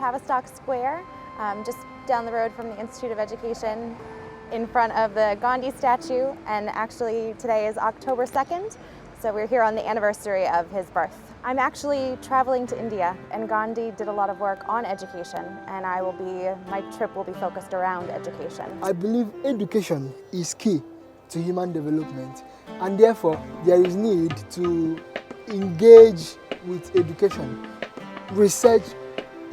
Tavistock Square, just down the road from the Institute of Education, in front of the Gandhi statue, and actually today is October 2nd, so we're here on the anniversary of his birth. I'm actually traveling to India, and Gandhi did a lot of work on education, and my trip will be focused around education. I believe education is key to human development, and therefore there is need to engage with education, research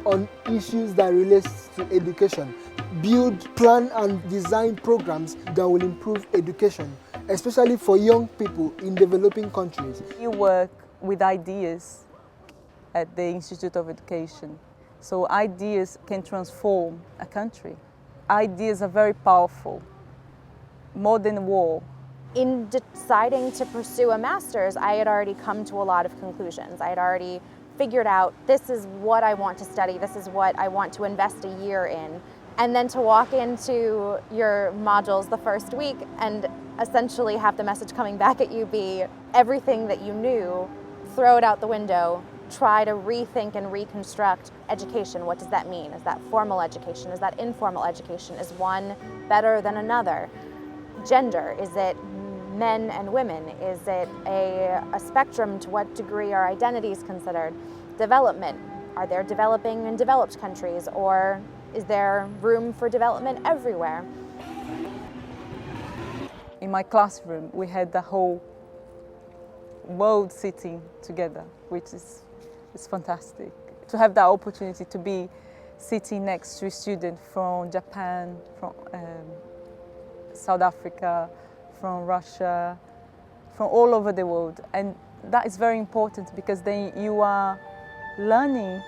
on issues that relate to education, build, plan and design programs that will improve education, especially for young people in developing countries. You work with ideas at the Institute of Education, so ideas can transform a country. Ideas are very powerful, more than war. In deciding to pursue a master's, I had already come to a lot of conclusions. I had already figured out, this is what I want to study, this is what I want to invest a year in. And then to walk into your modules the first week and essentially have the message coming back at you be everything that you knew, throw it out the window, try to rethink and reconstruct education. What does that mean? Is that formal education? Is that informal education? Is one better than another? Gender, is it men and women? Is it a spectrum? To what degree are identities considered? Development, are there developing and developed countries, or is there room for development everywhere? In my classroom, we had the whole world sitting together, which is fantastic. To have that opportunity to be sitting next to a student from Japan, from South Africa, from Russia, from all over the world. And that is very important because then you are learning,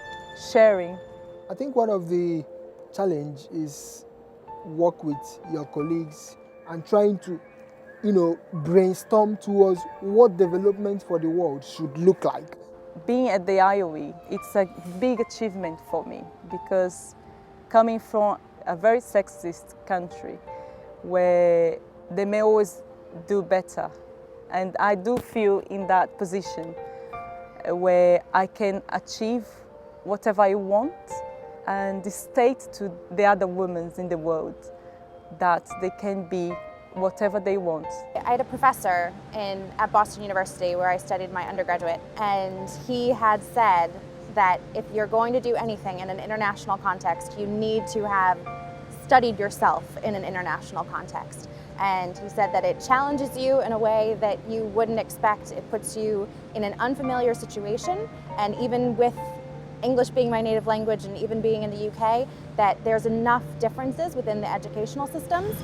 sharing. I think one of the challenge is work with your colleagues and trying to, brainstorm towards what development for the world should look like. Being at the IOE, it's a big achievement for me because coming from a very sexist country where they may always do better, and I do feel in that position where I can achieve whatever I want and state to the other women in the world that they can be whatever they want. I had a professor at Boston University where I studied my undergraduate, and he had said that if you're going to do anything in an international context, you need to have studied yourself in an international context. And he said that it challenges you in a way that you wouldn't expect. It puts you in an unfamiliar situation, and even with English being my native language and even being in the UK, that there's enough differences within the educational systems.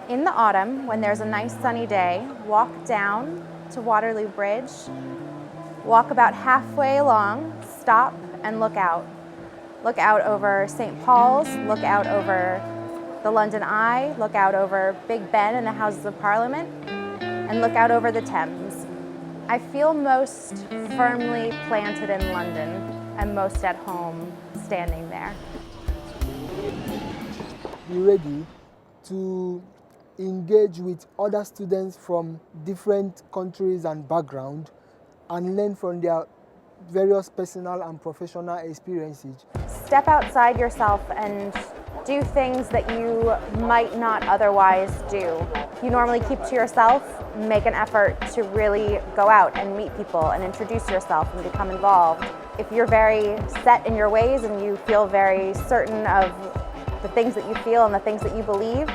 In the autumn, when there's a nice sunny day, walk down to Waterloo Bridge, walk about halfway along, stop and look out. Look out over St. Paul's, look out over the London Eye, look out over Big Ben and the Houses of Parliament, and look out over the Thames. I feel most firmly planted in London and most at home standing there. Be ready to engage with other students from different countries and background and learn from their various personal and professional experiences. Step outside yourself and do things that you might not otherwise do. You normally keep to yourself, make an effort to really go out and meet people and introduce yourself and become involved. If you're very set in your ways and you feel very certain of the things that you feel and the things that you believe,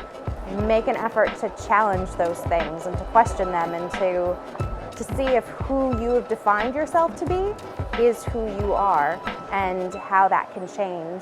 make an effort to challenge those things and to question them and to see if who you have defined yourself to be is who you are and how that can change.